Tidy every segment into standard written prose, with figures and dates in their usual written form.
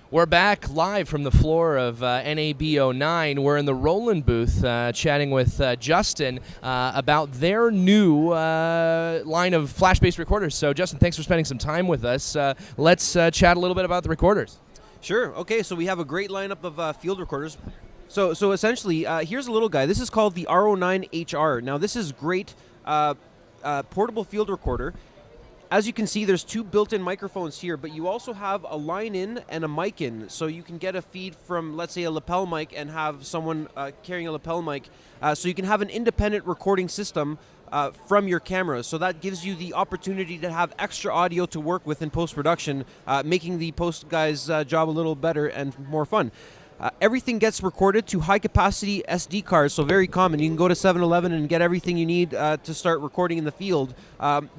We're back live from the floor of NAB 09. We're in the Roland booth chatting with Justin about their new line of flash-based recorders. So, Justin, thanks for spending some time with us. Let's chat a little bit about the recorders. Sure. Okay, so we have a great lineup of field recorders. So essentially, here's a little guy. This is called the R09HR. Now, this is great portable field recorder. As you can see, there's two built-in microphones here, but you also have a line in and a mic in, so you can get a feed from, let's say, a lapel mic and have someone carrying a lapel mic. So you can have an independent recording system from your camera. So that gives you the opportunity to have extra audio to work with in post-production, making the post guy's job a little better and more fun. Everything gets recorded to high-capacity SD cards, so very common. You can go to 7-Eleven and get everything you need to start recording in the field.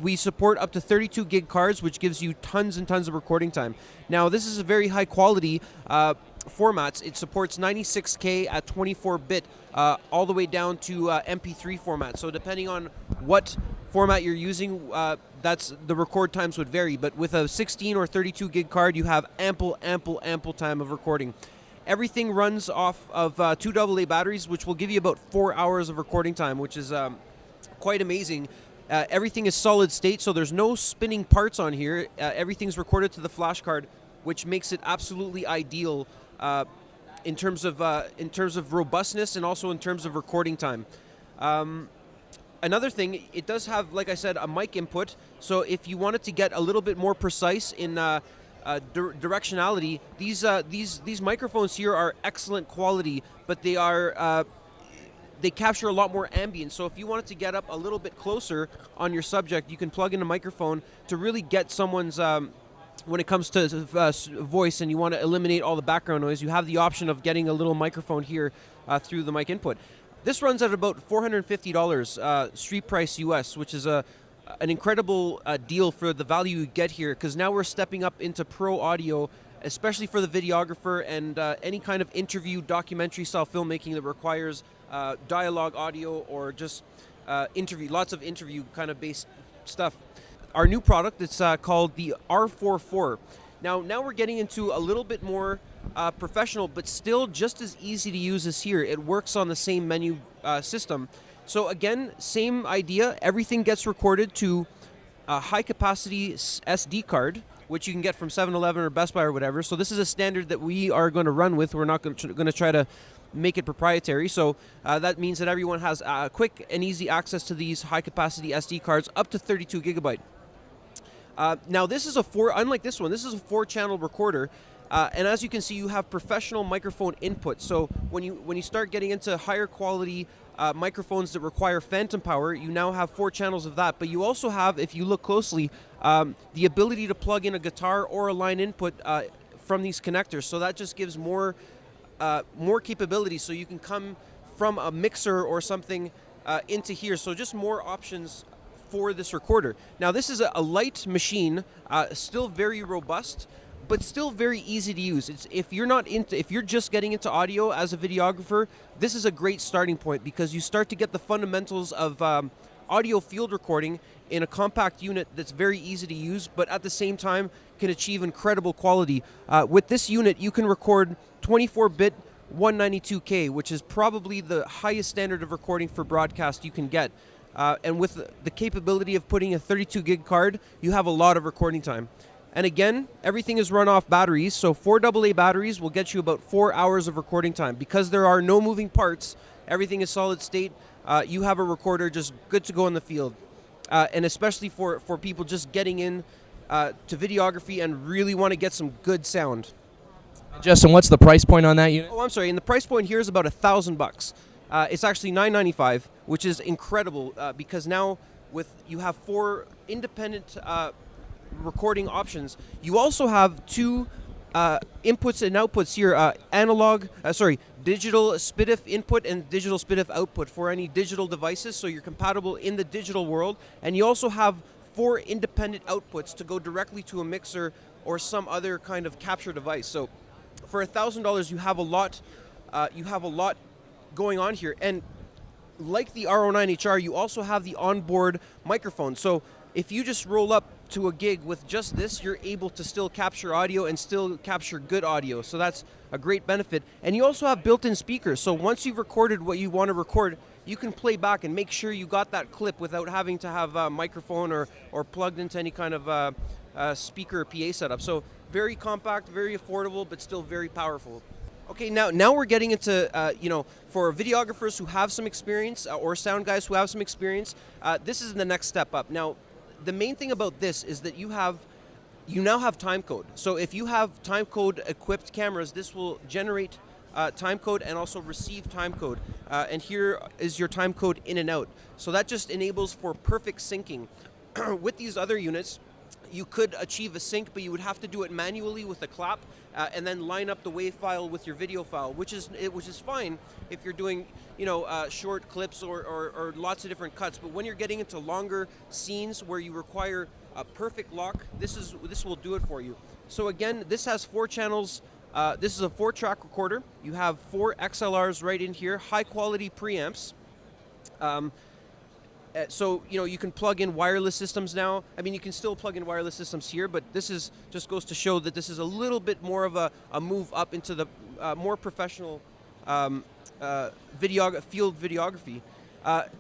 We support up to 32 gig cards, which gives you tons and tons of recording time. Now, this is a very high-quality formats. It supports 96K at 24-bit all the way down to MP3 format. So depending on what format you're using, that's the record times would vary. But with a 16 or 32 gig card, you have ample time of recording. Everything runs off of 2 AA batteries, which will give you about 4 hours of recording time, which is quite amazing. Everything is solid state, so there's no spinning parts on here. Everything's recorded to the flash card, which makes it absolutely ideal in terms of robustness and also in terms of recording time. Another thing, it does have, like I said, a mic input. So if you wanted to get a little bit more precise in directionality, these microphones here are excellent quality, but they are they capture a lot more ambient. So if you wanted to get up a little bit closer on your subject, you can plug in a microphone to really get someone's when it comes to voice, and you want to eliminate all the background noise, you have the option of getting a little microphone here through the mic input. This runs at about $450 street price US, which is an incredible deal for the value you get here, because now we're stepping up into pro audio, especially for the videographer and any kind of interview, documentary style filmmaking that requires dialogue audio or just lots of interview kind of based stuff. Our new product is called the R44. Now we're getting into a little bit more professional, but still just as easy to use as here. It works on the same menu system. So again, same idea. Everything gets recorded to a high-capacity SD card, which you can get from 7-Eleven or Best Buy or whatever. So this is a standard that we are going to run with. We're not going to try to make it proprietary. So that means that everyone has quick and easy access to these high-capacity SD cards up to 32 gigabyte. Now this is unlike this one, this is a 4-channel recorder. And as you can see, you have professional microphone input. So when you start getting into higher quality microphones that require phantom power, you now have 4 channels of that. But you also have, if you look closely, the ability to plug in a guitar or a line input from these connectors. So that just gives more capability. So you can come from a mixer or something into here. So just more options for this recorder. Now this is a light machine, still very robust, but still very easy to use. If you're just getting into audio as a videographer, this is a great starting point, because you start to get the fundamentals of audio field recording in a compact unit that's very easy to use, but at the same time can achieve incredible quality. With this unit, you can record 24-bit 192K, which is probably the highest standard of recording for broadcast you can get. And with the capability of putting a 32 gig card, you have a lot of recording time. And again, everything is run off batteries, so 4 AA batteries will get you about 4 hours of recording time. Because there are no moving parts, everything is solid state, you have a recorder just good to go in the field. And especially for people just getting in to videography and really want to get some good sound. Justin, what's the price point on that unit? Oh, I'm sorry, and the price point here is about $1,000. It's actually $995, which is incredible, because now you have 4 independent recording options. You also have 2 inputs and outputs here, digital SPDIF input and digital SPDIF output for any digital devices, so you're compatible in the digital world. And you also have 4 independent outputs to go directly to a mixer or some other kind of capture device. So for $1,000, you have a lot. You have a lot going on here, and like the R09HR, you also have the onboard microphone. So if you just roll up to a gig with just this, you're able to still capture audio and still capture good audio. So that's a great benefit. And you also have built-in speakers. So once you've recorded what you want to record, you can play back and make sure you got that clip without having to have a microphone or plugged into any kind of speaker or PA setup. So very compact, very affordable, but still very powerful. Okay, now we're getting into, for videographers who have some experience or sound guys who have some experience, this is the next step up. Now, the main thing about this is that you now have timecode. So if you have timecode equipped cameras, this will generate timecode and also receive timecode. And here is your timecode in and out. So that just enables for perfect syncing. With these other units, you could achieve a sync, but you would have to do it manually with a clap and then line up the WAV file with your video file, which is fine if you're doing short clips or lots of different cuts. But when you're getting into longer scenes where you require a perfect lock, this will do it for you. So again, this has 4 channels. This is a 4-track recorder. You have 4 XLRs right in here, high quality preamps. So you can plug in wireless systems now. I mean, you can still plug in wireless systems here, but this is just goes to show that this is a little bit more of a move up into the more professional field videography.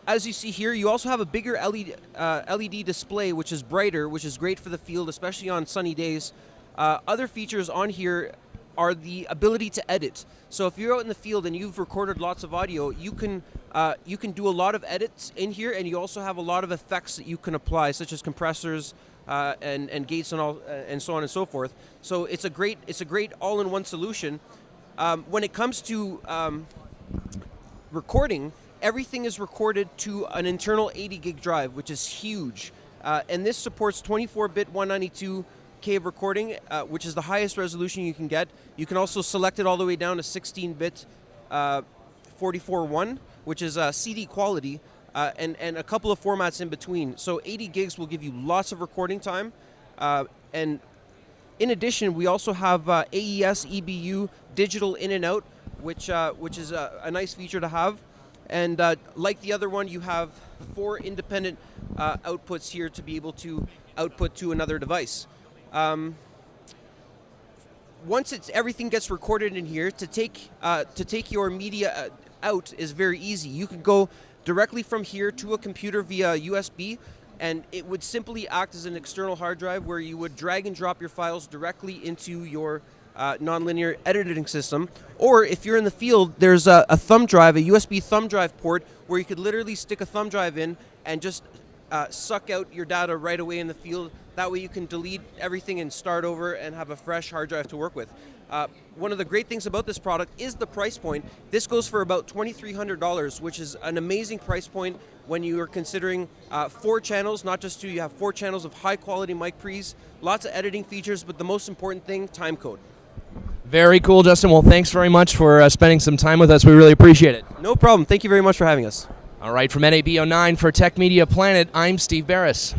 As you see here, you also have a bigger LED display, which is brighter, which is great for the field, especially on sunny days. Other features on here are the ability to edit. So if you're out in the field and you've recorded lots of audio, you can do a lot of edits in here, and you also have a lot of effects that you can apply, such as compressors and gates and all, and so on and so forth. So it's a great all-in-one solution. When it comes to recording, everything is recorded to an internal 80 gig drive, which is huge, and this supports 24-bit 192K of recording, which is the highest resolution you can get. You can also select it all the way down to 16-bit 44.1, which is CD quality, and a couple of formats in between. So 80 gigs will give you lots of recording time. And in addition, we also have AES EBU digital in and out, which is a nice feature to have. And like the other one, you have 4 independent outputs here to be able to output to another device. Once everything gets recorded in here, to take your media out is very easy. You can go directly from here to a computer via USB, and it would simply act as an external hard drive where you would drag and drop your files directly into your nonlinear editing system. Or if you're in the field, there's a thumb drive, a USB thumb drive port, where you could literally stick a thumb drive in and just suck out your data right away in the field. That way you can delete everything and start over and have a fresh hard drive to work with. One of the great things about this product is the price point. This goes for about $2,300, which is an amazing price point when you are considering 4 channels, not just 2. You have 4 channels of high quality mic pre's, lots of editing features, but the most important thing, time code. Very cool, Justin. Well, thanks very much for spending some time with us. We really appreciate it. No problem. Thank you very much for having us. All right, from NAB09 for Tech Media Planet, I'm Steve Barris.